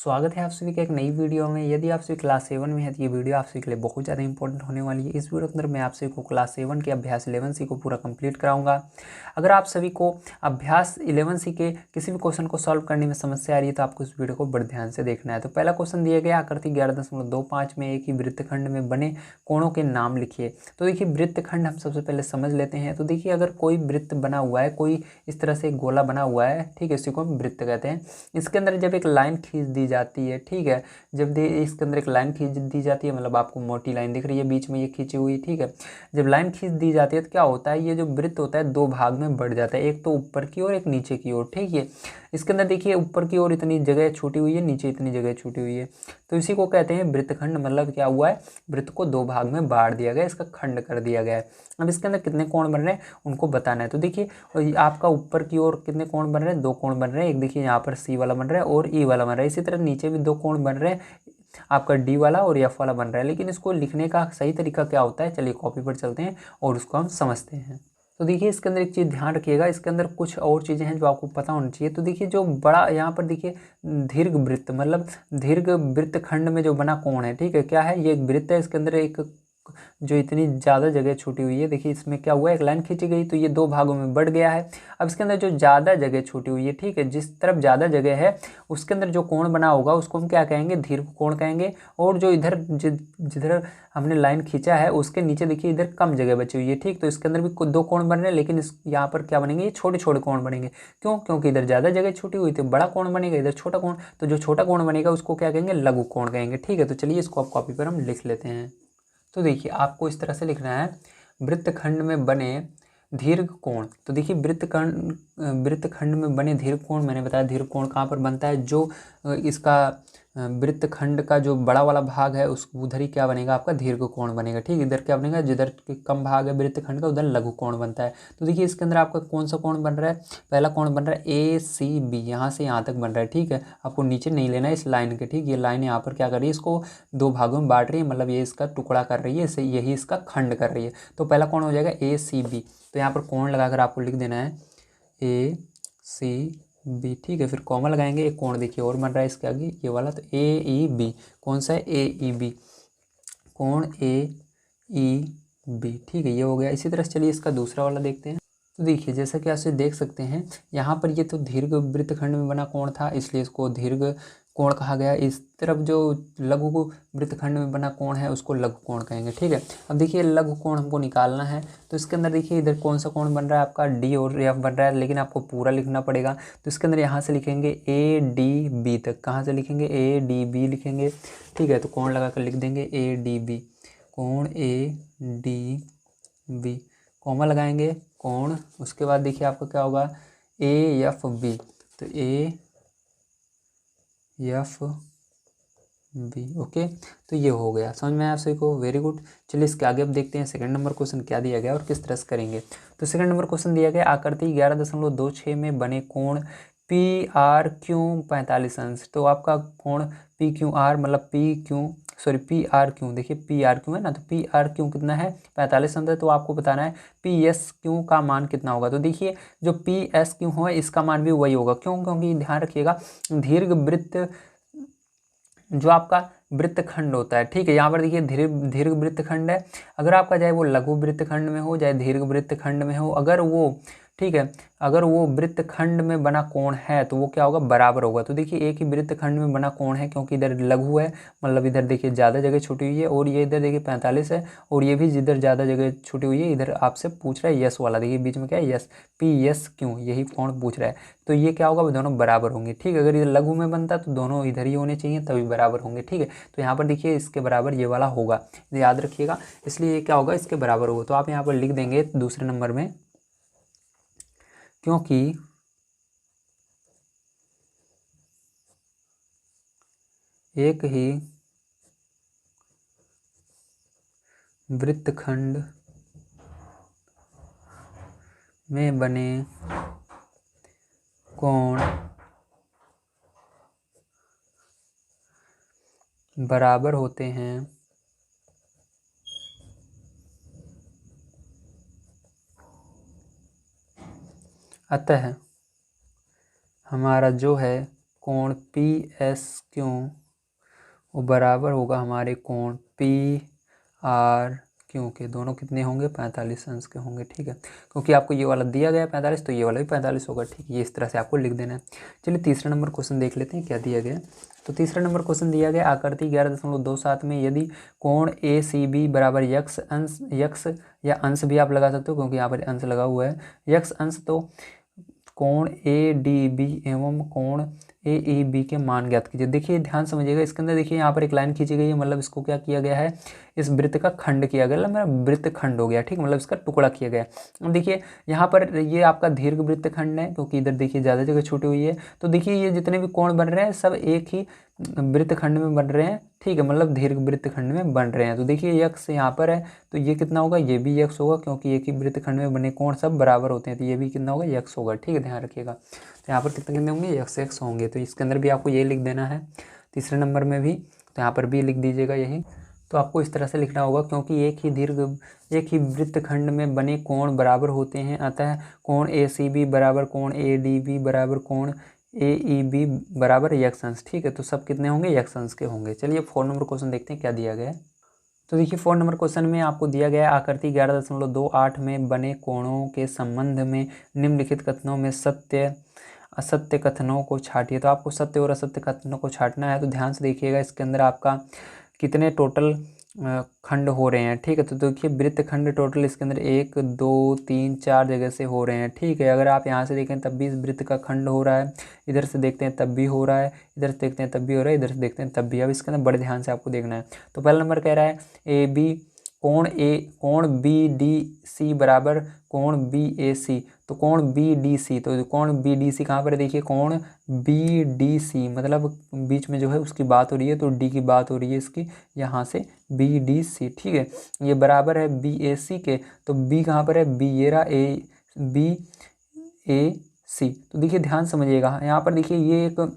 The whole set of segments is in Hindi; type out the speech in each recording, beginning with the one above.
स्वागत है आप सभी के एक नई वीडियो में। यदि आप सभी क्लास 7 में है तो ये वीडियो आप सभी के लिए बहुत ज़्यादा इंपॉर्टेंट होने वाली है। इस वीडियो के अंदर मैं आप सभी को क्लास 7 के अभ्यास 11 सी को पूरा कंप्लीट कराऊंगा। अगर आप सभी को अभ्यास 11 सी के किसी भी क्वेश्चन को सॉल्व करने में समस्या आ रही है तो आपको इस वीडियो को बड़े ध्यान से देखना है। तो पहला क्वेश्चन दिया गया, आकृति 11.25 में एक ही वृत्तखंड में बने कोणों के नाम लिखिए। तो देखिए वृत्तखंड हम सबसे पहले समझ लेते हैं। तो देखिए अगर कोई वृत्त बना हुआ है, कोई इस तरह से एक गोला बना हुआ है, ठीक है, इसी को हम वृत्त कहते हैं। इसके अंदर जब एक लाइन खींच दी जाती है, ठीक है, जब इसके अंदर एक लाइन खींच दी जाती है, मतलब आपको मोटी लाइन दिख रही है बीच में ये खींची हुई, ठीक है। जब लाइन खींच दी जाती है तो क्या होता है, ये जो वृत्त होता है दो भाग में बढ़ जाता है, एक तो ऊपर की ओर एक नीचे की ओर, ठीक है। इसके अंदर देखिए ऊपर की ओर इतनी जगह छूटी हुई है, नीचे इतनी जगह छूटी हुई है, तो इसी को कहते हैं वृत्तखंड। मतलब क्या हुआ है, वृत्त को दो भाग में बांट दिया गया, इसका खंड कर दिया गया है। अब इसके अंदर कितने कोण बन रहे हैं उनको बताना है। तो देखिए आपका ऊपर की ओर कितने कोण बन रहे हैं, दो कोण बन रहे हैं। एक देखिए यहाँ पर सी वाला बन रहा है और ई वाला बन रहा है। इसी तरह नीचे भी दो कोण बन रहे हैं, आपका डी वाला और एफ वाला बन रहा है। लेकिन इसको लिखने का सही तरीका क्या होता है, चलिए कॉपी पर चलते हैं और उसको हम समझते हैं। तो देखिए इसके अंदर एक चीज़ ध्यान रखिएगा, इसके अंदर कुछ और चीज़ें हैं जो आपको पता होनी चाहिए। तो देखिए जो बड़ा यहाँ पर देखिए दीर्घ वृत्त, मतलब दीर्घ वृत्त खंड में जो बना कोण है, ठीक है, क्या है, ये एक वृत्त है। इसके अंदर एक जो इतनी ज़्यादा जगह छूटी हुई है, देखिए इसमें क्या हुआ है, एक लाइन खींची गई तो ये दो भागों में बढ़ गया है। अब इसके अंदर जो ज़्यादा जगह छूटी हुई है, ठीक है, जिस तरफ ज़्यादा जगह है उसके अंदर जो कोण बना होगा उसको हम क्या कहेंगे, दीर्घ कोण कहेंगे। और जो इधर जिधर हमने लाइन खींचा है उसके नीचे देखिए इधर कम जगह बची हुई है, ठीक। तो इसके अंदर भी दो कोण बन रहे हैं, लेकिन इस यहाँ पर क्या बनेंगे, ये छोटे छोटे कोण बनेंगे। क्यों, क्योंकि इधर ज़्यादा जगह छूटी हुई थी, बड़ा कोण बनेगा, इधर छोटा कोण। तो जो छोटा कोण बनेगा उसको क्या कहेंगे, लघु कोण कहेंगे, ठीक है। तो चलिए इसको आप कॉपी पर हम लिख लेते हैं। तो देखिए आपको इस तरह से लिखना है, वृत्तखंड में बने दीर्घ कोण। तो देखिए वृत्तखंड में बने दीर्घ कोण, मैंने बताया दीर्घ कोण कहाँ पर बनता है, जो इसका वृत्तखंड का जो बड़ा वाला भाग है उस उधर ही क्या बनेगा, आपका दीर्घ कोण बनेगा, ठीक। इधर क्या बनेगा, जिधर कम भाग है वृत्तखंड का उधर लघु कोण बनता है। तो देखिए इसके अंदर आपका कौन सा कोण बन रहा है, पहला कोण बन रहा है ए सी बी, यहाँ से यहाँ तक बन रहा है, ठीक है। आपको नीचे नहीं लेना है इस लाइन के, ठीक। ये लाइन यहाँ पर क्या कर रही है, इसको दो भागों में बांट रही है, मतलब ये इसका टुकड़ा कर रही है, इसे यही इसका खंड कर रही है। तो पहला कोण हो जाएगा ए सी बी। तो यहाँ पर कोण लगाकर आपको लिख देना है ए सी बी, ठीक है। फिर कॉमा लगाएंगे, एक कोण देखिए और बन रहा है इसके आगे ये वाला, तो ए ई बी। कौन सा है, ए ई बी, कोण ए ई बी, ठीक है, ये हो गया। इसी तरह चलिए इसका दूसरा वाला देखते हैं। तो देखिए जैसा कि आप इसे देख सकते हैं, यहाँ पर ये तो दीर्घ वृत्तखंड में बना कोण था इसलिए इसको दीर्घ कोण कहा गया। इस तरफ जो लघु वृत्तखंड में बना कोण है उसको लघु कोण कहेंगे, ठीक है। अब देखिए लघु कोण हमको निकालना है, तो इसके अंदर देखिए इधर कौन सा कोण बन रहा है, आपका डी और एफ बन रहा है, लेकिन आपको पूरा लिखना पड़ेगा। तो इसके अंदर यहाँ से लिखेंगे ए डी बी तक, कहाँ से लिखेंगे, ए डी बी लिखेंगे, ठीक है। तो कोण लगा कर लिख देंगे ए डी बी, कोण ए डी बी, कॉमा लगाएंगे कोण। उसके बाद देखिए आपका क्या होगा, ए एफ बी, तो ए एफ बी, ओके। तो ये हो गया, समझ में आया आप सभी को, वेरी गुड। चलिए इसके आगे अब देखते हैं सेकंड नंबर क्वेश्चन क्या दिया गया और किस तरह से करेंगे। तो सेकंड नंबर क्वेश्चन दिया गया, आकृति 11.26 में बने कोण पी आर क्यू 45 अंश। तो आपका कोण पी क्यू आर, मतलब पी आर क्यू, देखिए पी आर क्यू है ना, तो पी आर क्यू कितना है, 45 अंश है। तो आपको बताना है पी एस क्यू का मान कितना होगा। तो देखिए जो पी एस क्यू हो इसका मान भी वही होगा, क्यों, क्योंकि ध्यान रखिएगा दीर्घ वृत्त जो आपका वृत्तखंड होता है, ठीक है, यहाँ पर देखिए दीर्घ वृत्तखंड है। अगर आपका चाहे वो लघु वृत्तखंड में हो चाहे दीर्घ वृत्तखंड में हो, अगर वो, ठीक है, अगर वो वृत्तखंड में बना कोण है तो वो क्या होगा, बराबर होगा। तो देखिए एक ही वृत्तखंड में बना कोण है, क्योंकि इधर लघु है, मतलब इधर देखिए ज़्यादा जगह छूटी हुई है, और ये इधर देखिए 45 है, और ये भी जिधर ज़्यादा जगह छूटी हुई है इधर आपसे पूछ रहा है यस वाला, देखिए बीच में क्या है, यस, पी यस क्यों, यही कोण पूछ रहा है। तो ये क्या होगा, दोनों बराबर होंगे, ठीक है। अगर इधर लघु में बनता तो दोनों इधर ही होने चाहिए तभी बराबर होंगे, ठीक है। तो यहाँ पर देखिए इसके बराबर ये वाला होगा, याद रखिएगा, इसलिए ये क्या होगा, इसके बराबर होगा। तो आप यहाँ पर लिख देंगे दूसरे नंबर में, क्योंकि एक ही वृत्तखंड में बने कोण बराबर होते हैं, अतः हमारा जो है कोण पी एस क्यों वो बराबर होगा हमारे कोण पी आर क्यों के। दोनों कितने होंगे 45 अंश के होंगे। ठीक है, क्योंकि आपको ये वाला दिया गया 45 तो ये वाला भी 45 होगा। ठीक है, ये इस तरह से आपको लिख देना है। चलिए तीसरा नंबर क्वेश्चन देख लेते हैं क्या दिया गया। तो तीसरा नंबर क्वेश्चन दिया गया आकृति 11.27 में यदि कोण ए सी बी बराबर यक्स अंश, यक्स या अंश भी आप लगा सकते हो क्योंकि यहाँ पर अंश लगा हुआ है, यक्स अंश, तो कोण ए डी बी एवं कोण ए ई बी के मान ज्ञात कीजिए। देखिए ध्यान समझिएगा, इसके अंदर देखिए यहाँ पर एक लाइन खींची गई है, मतलब इसको क्या किया गया है, इस वृत्त का खंड किया गया, मतलब मेरा वृत्त खंड हो गया। ठीक, मतलब इसका टुकड़ा किया गया। अब देखिए यहाँ पर ये आपका दीर्घ वृत्त खंड है क्योंकि इधर देखिए ज़्यादा जगह छूटी हुई है। तो देखिए ये जितने भी कोण बन रहे हैं सब एक ही वृत्त खंड में बन रहे हैं। ठीक है, मतलब दीर्घ वृत्त खंड में बन रहे हैं। तो देखिए यक्स यहाँ पर है तो ये कितना होगा, ये भी यक्स होगा क्योंकि एक ही वृत्त खंड में बने कोण सब बराबर होते हैं, तो ये भी कितना होगा, यक्स होगा। ठीक है, ध्यान रखिएगा। तो यहाँ पर कितने कितने होंगे, यक्स यक्स होंगे। तो इसके अंदर भी आपको ये लिख देना है तीसरे नंबर में भी, तो यहाँ पर भी लिख दीजिएगा यही। तो आपको इस तरह से लिखना होगा क्योंकि एक ही वृत्त खंड में बने कोण बराबर होते हैं, अतः कोण ए सी बी बराबर कोण ए डी बी बराबर कोण ए ई बी बराबर यक्स अंश। ठीक है, तो सब कितने होंगे, यक्स अंश के होंगे। चलिए 4 नंबर क्वेश्चन देखते हैं क्या दिया गया है। तो देखिए 4 नंबर क्वेश्चन में आपको दिया गया है आकृति 11.28 में बने कोणों के संबंध में निम्नलिखित कथनों में सत्य असत्य कथनों को छाटिए। तो आपको सत्य और असत्य कथनों को छाटना है। तो ध्यान से देखिएगा, इसके अंदर आपका कितने टोटल खंड हो रहे हैं। ठीक है, तो देखिए वृत्त खंड टोटल इसके अंदर 1 2 3 4 जगह से हो रहे हैं। ठीक है, अगर आप यहाँ से देखें तब भी इस वृत्त का खंड हो रहा है, इधर से देखते हैं तब भी हो रहा है, इधर से देखते हैं तब भी हो रहा है, इधर से देखते हैं तब भी। अब इसके अंदर बड़े ध्यान से आपको देखना है। तो पहला नंबर कह रहा है ए बी कोण बी डी सी बराबर कोण बी ए सी। तो कोण बी डी सी, तो कोण बी डी सी कहाँ पर है, देखिए कोण बी डी सी मतलब बीच में जो है उसकी बात हो रही है, तो डी की बात हो रही है इसकी, यहाँ से बी डी सी। ठीक है, ये बराबर है बी ए सी के। तो बी कहाँ पर है, बी ये रहा, ए बी ए सी। तो देखिए ध्यान समझिएगा, यहाँ पर देखिए ये एक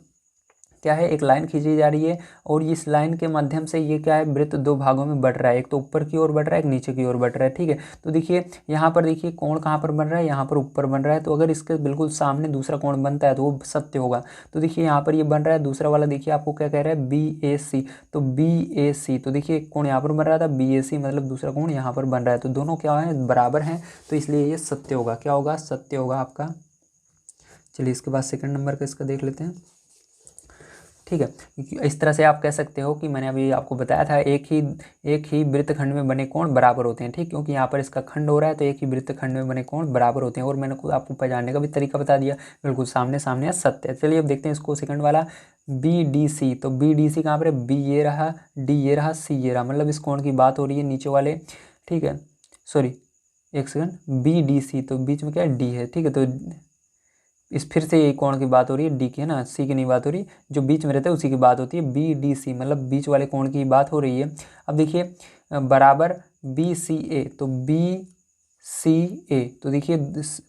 क्या है, एक लाइन खींची जा रही है और इस लाइन के माध्यम से ये क्या है, वृत्त दो भागों में बढ़ रहा है, एक तो ऊपर की ओर बढ़ रहा है, एक नीचे की ओर बढ़ रहा है। ठीक है, तो देखिए यहाँ पर देखिए कोण कहाँ पर बन रहा है, यहाँ पर ऊपर बन रहा है। तो अगर इसके बिल्कुल सामने दूसरा कोण बनता है तो वो सत्य होगा। तो देखिए यहाँ पर ये बन रहा है दूसरा वाला, देखिए आपको क्या कह रहा है, बी ए सी। तो बी ए सी, तो देखिए कोण यहाँ पर बन रहा था बी ए सी, मतलब दूसरा कोण यहाँ पर बन रहा है, तो दोनों क्या है, बराबर हैं, तो इसलिए ये सत्य होगा। क्या होगा, सत्य होगा आपका। चलिए इसके बाद सेकंड नंबर का इसका देख लेते हैं। ठीक है, इस तरह से आप कह सकते हो कि मैंने अभी आपको बताया था एक ही वृत्त खंड में बने कोण बराबर होते हैं। ठीक, क्योंकि यहाँ पर इसका खंड हो रहा है तो एक ही वृत्त खंड में बने कोण बराबर होते हैं। और मैंने आपको पहचानने का भी तरीका बता दिया, बिल्कुल सामने सामने सत्य। चलिए अब देखते हैं इसको सेकंड वाला बी डी सी। तो बी डी सी कहाँ पर है, बी ये रहा, डी ये रहा, सी ये रहा, मतलब इस कोण की बात हो रही है नीचे वाले। ठीक है, सॉरी एक सेकंड, बी डी सी, तो बीच में क्या है, डी है। ठीक है, तो इस फिर से ये कोण की बात हो रही है, डी की है ना, सी की नहीं बात हो रही, जो बीच में रहता है उसी की बात होती है, बी डी सी मतलब बीच वाले कोण की बात हो रही है। अब देखिए बराबर बी सी ए, तो बी सी ए, तो देखिए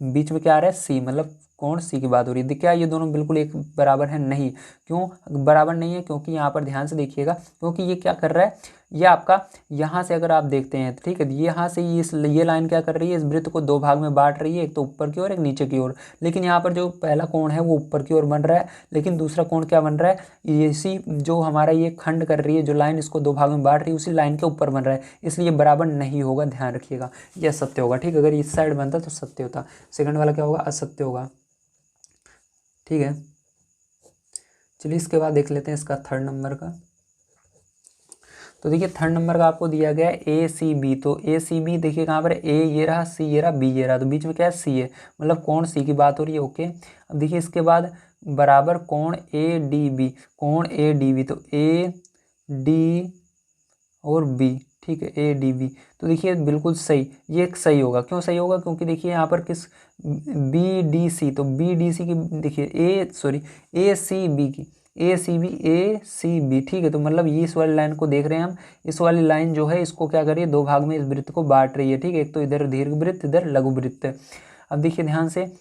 बीच में क्या आ रहा है, सी मतलब कोण सी की बात हो रही है। क्या ये दोनों बिल्कुल एक बराबर है, नहीं। क्यों बराबर नहीं है, क्योंकि यहाँ पर ध्यान से देखिएगा, क्योंकि ये क्या कर रहा है, ये आपका यहाँ से अगर आप देखते हैं, ठीक है, यहाँ से ये लाइन क्या कर रही है, इस वृत्त को दो भाग में बांट रही है, एक तो ऊपर की ओर एक नीचे की ओर। लेकिन यहाँ पर जो पहला कोण है वो ऊपर की ओर बन रहा है, लेकिन दूसरा कोण क्या बन रहा है, इसी जो हमारा ये खंड कर रही है, जो लाइन इसको दो भाग में बांट रही है, उसी लाइन के ऊपर बन रहा है, इसलिए बराबर नहीं होगा। ध्यान रखिएगा, यह सत्य होगा। ठीक, अगर इस साइड बनता तो सत्य होता, सेकंड वाला क्या होगा, असत्य होगा। ठीक है, चलिए इसके बाद देख लेते हैं इसका थर्ड नंबर का। तो देखिए थर्ड नंबर का आपको दिया गया है ए सी बी। तो ए सी बी देखिए कहाँ पर है, ए ये रहा, सी ये रहा, बी ये रहा, तो बीच में क्या है, सी है, मतलब कोण सी की बात हो रही है। ओके, अब देखिए इसके बाद बराबर कोण ए डी बी, कोण ए डी बी, तो ए डी और बी। ठीक है, ए डी बी, तो देखिए बिल्कुल सही, ये सही होगा। क्यों सही होगा, क्योंकि देखिए यहाँ पर किस बी डी सी, तो बी डी सी की देखिए ए सी बी की, ए सी बी, ए सी बी। ठीक है, तो मतलब ये इस वाली लाइन को देख रहे हैं हम, इस वाली लाइन जो है इसको क्या करिए, दो भाग में इस वृत्त को बांट रही है। ठीक है, एक तो इधर दीर्घ वृत्त, इधर लघु वृत्त। अब देखिए ध्यान से,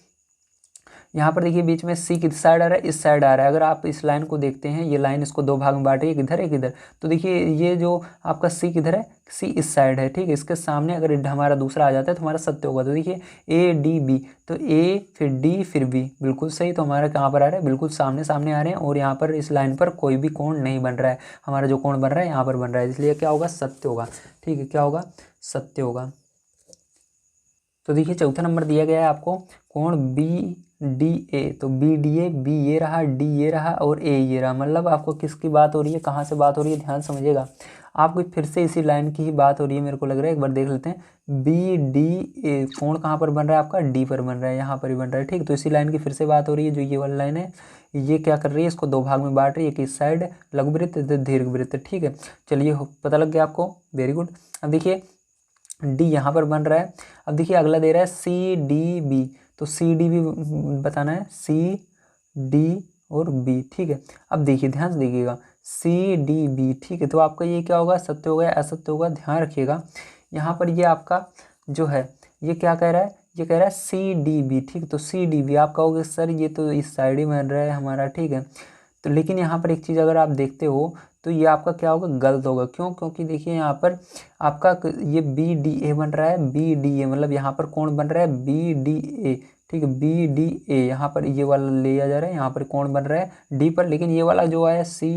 यहाँ पर देखिए बीच में सी किस साइड आ रहा है, इस साइड आ रहा है। अगर आप इस लाइन को देखते हैं, ये लाइन इसको दो भाग में बांट रही है, किधर एक इधर, तो देखिए ये जो आपका सी किधर है, सी इस साइड है, ठीक है। इसके सामने अगर हमारा दूसरा आ जाता है तो हमारा सत्य होगा। तो देखिए ए डी बी, तो ए फिर डी फिर बी, बिल्कुल सही। तो हमारा कहाँ पर आ रहा है, बिल्कुल सामने सामने आ रहे हैं, और यहाँ पर इस लाइन पर कोई भी कोण नहीं बन रहा है। हमारा जो कोण बन रहा है यहाँ पर बन रहा है, इसलिए क्या होगा, सत्य होगा, ठीक है। क्या होगा, सत्य होगा। तो देखिए चौथा नंबर दिया गया है आपको, कोण बी डी ए। तो बी डी ए, बी ये रहा, डी ये रहा और ए ये रहा। मतलब आपको किसकी बात हो रही है, कहाँ से बात हो रही है, ध्यान समझिएगा। आपको फिर से इसी लाइन की ही बात हो रही है, मेरे को लग रहा है। एक बार देख लेते हैं। बी डी ए, कोण कहाँ पर बन रहा है आपका, डी पर बन रहा है, यहाँ पर ही बन रहा है, ठीक। तो इसी लाइन की फिर से बात हो रही है, जो ये वाली लाइन है। ये क्या कर रही है, इसको दो भाग में बांट रही है, किस साइड, लघुवृत्त दीर्घवृत्त, ठीक है। चलिए पता लग गया आपको, वेरी गुड। अब देखिए डी यहाँ पर बन रहा है। अब देखिए अगला दे रहा है सी डी बी, तो सी डी बी बताना है, सी डी और बी, ठीक है। अब देखिए ध्यान से देखिएगा, सी डी बी, ठीक है। तो आपका ये क्या होगा, सत्य होगा या असत्य होगा, ध्यान रखिएगा। यहाँ पर ये आपका जो है, ये क्या कह रहा है, ये कह रहा है सी डी बी, ठीक। तो सी डी बी आप कहोगे सर ये तो इस साइड ही बन रहा है हमारा, ठीक है। तो लेकिन यहाँ पर एक चीज़ अगर आप देखते हो तो ये आपका क्या होगा, गलत होगा। क्यों, क्योंकि देखिए यहाँ पर आपका ये बी डी ए बन रहा है, बी डी ए, मतलब यहाँ पर कौन बन रहा है, बी डी ए, ठीक है। बी डी ए यहाँ पर ये वाला लिया जा रहा है, यहाँ पर कौन बन रहा है, डी पर। लेकिन ये वाला जो आया सी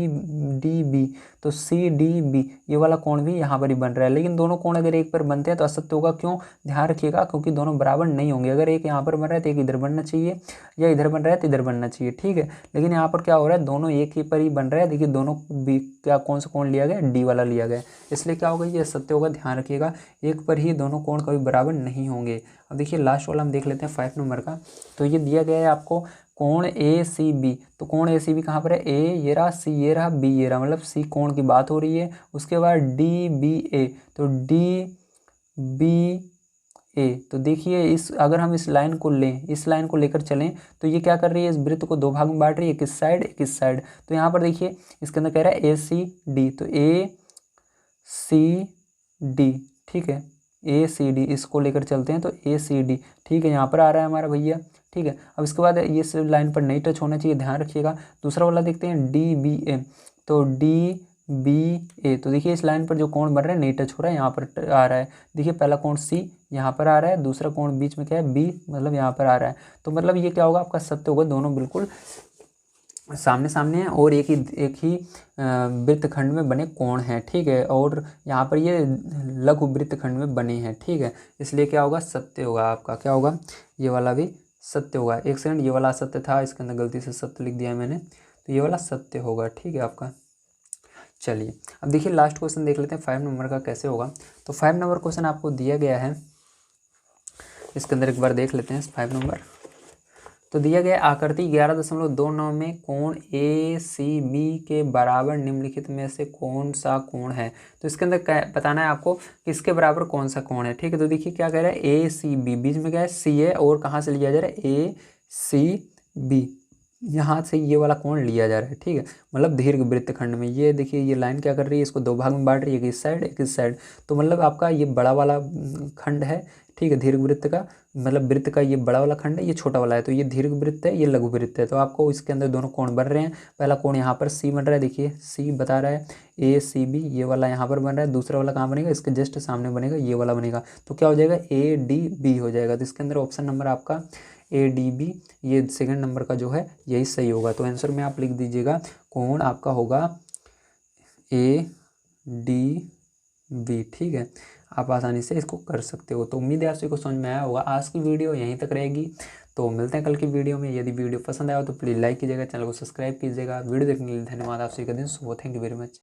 डी बी, तो सी डी बी ये वाला कोण भी यहाँ पर ही बन रहा है। लेकिन दोनों कोण अगर एक पर बनते हैं तो असत्य होगा। क्यों, ध्यान रखिएगा, क्योंकि दोनों बराबर नहीं होंगे। अगर एक यहाँ पर बन रहा है तो एक इधर बनना चाहिए, या इधर बन रहा है तो इधर बनना चाहिए, ठीक है। लेकिन यहाँ पर क्या हो रहा है, दोनों एक ही पर ही बन रहा है। देखिए दोनों भी क्या, कौन सा कोण लिया गया, डी वाला लिया गया, इसलिए क्या होगा, ये सत्य होगा। ध्यान रखिएगा, एक पर ही दोनों कोण कभी बराबर नहीं होंगे। अब देखिए लास्ट वाला हम देख लेते हैं 5 नंबर का। तो ये दिया गया है आपको कोण ए सी बी। तो कोण ए सी बी कहाँ पर है, ए ये रहा, सी ये रहा, बी ये रहा, मतलब सी कोण की बात हो रही है। उसके बाद डी बी ए, तो डी बी ए, तो देखिए इस, अगर हम इस लाइन को लें, इस लाइन को लेकर चलें, तो ये क्या कर रही है, इस वृत्त को दो भाग में बांट रही है, किस साइड, किस साइड। तो यहाँ पर देखिए इसके अंदर कह रहा है ए सी डी, तो ए सी डी, ठीक है। ए सी डी इसको लेकर चलते हैं, तो ए सी डी, ठीक है, यहाँ पर आ रहा है हमारा भैया, ठीक है। अब इसके बाद ये इस लाइन पर नहीं टच होना चाहिए, ध्यान रखिएगा। दूसरा वाला देखते हैं डी बी ए, तो डी बी ए, तो देखिए इस लाइन पर जो कोण बन रहा है नहीं टच हो रहा है, यहाँ पर आ रहा है। देखिए पहला कोण सी यहाँ पर आ रहा है, दूसरा कोण बीच में क्या है, बी, मतलब यहाँ पर आ रहा है। तो मतलब ये क्या होगा, आपका सत्य होगा, दोनों बिल्कुल सामने सामने हैं और एक ही वृत्तखंड में बने कोण हैं, ठीक है। और यहाँ पर ये लघु वृत्तखंड में बने हैं, ठीक है। इसलिए क्या होगा, सत्य होगा आपका। क्या होगा, ये वाला भी सत्य होगा। एक सेकंड, ये वाला असत्य था, इसके अंदर गलती से सत्य लिख दिया है मैंने, तो ये वाला सत्य होगा, ठीक है आपका। चलिए अब देखिए लास्ट क्वेश्चन देख लेते हैं 5 नंबर का कैसे होगा। तो 5 नंबर क्वेश्चन आपको दिया गया है, इसके अंदर एक बार देख लेते हैं 5 नंबर। तो दिया गया आकृति 11.29 में कोण ए सी बी के बराबर निम्नलिखित में से कौन सा कोण है। तो इसके अंदर बताना है आपको कि इसके बराबर कौन सा कोण है, ठीक है। तो देखिए क्या कह रहा है, ए सी बी, बीच में क्या है, सी है, और कहाँ से लिया जा रहा है, ए सी बी, यहाँ से ये वाला कोण लिया जा रहा है, ठीक है। मतलब दीर्घ वृत्तखंड में ये देखिए ये लाइन क्या कर रही है, इसको दो भाग में बांट रही है, एक इस साइड एक इस साइड। तो मतलब आपका ये बड़ा वाला खंड है, ठीक है, दीर्घ वृत्त का, मतलब वृत्त का ये बड़ा वाला खंड है, ये छोटा वाला है। तो ये दीर्घ वृत्त है, ये लघु वृत्त है। तो आपको इसके अंदर दोनों कोण बन रहे हैं। पहला कोण यहाँ पर सी बन रहा है, देखिए सी बता रहा है, ए सी बी ये वाला यहाँ पर बन रहा है। दूसरा वाला कहाँ बनेगा, इसके जस्ट सामने बनेगा, ये वाला बनेगा। तो क्या हो जाएगा, ए डी बी हो जाएगा। तो इसके अंदर ऑप्शन नंबर आपका ए डी बी, ये सेकंड नंबर का जो है यही सही होगा। तो आंसर में आप लिख दीजिएगा, कोण आपका होगा ए डी बी, ठीक है। आप आसानी से इसको कर सकते हो। तो उम्मीद है आप सभी को समझ में आया होगा। आज की वीडियो यहीं तक रहेगी, तो मिलते हैं कल की वीडियो में। यदि वीडियो पसंद आया हो तो प्लीज़ लाइक कीजिएगा, चैनल को सब्सक्राइब कीजिएगा। वीडियो देखने के लिए धन्यवाद। आप सभी का दिन शुभ हो। Thank you very much.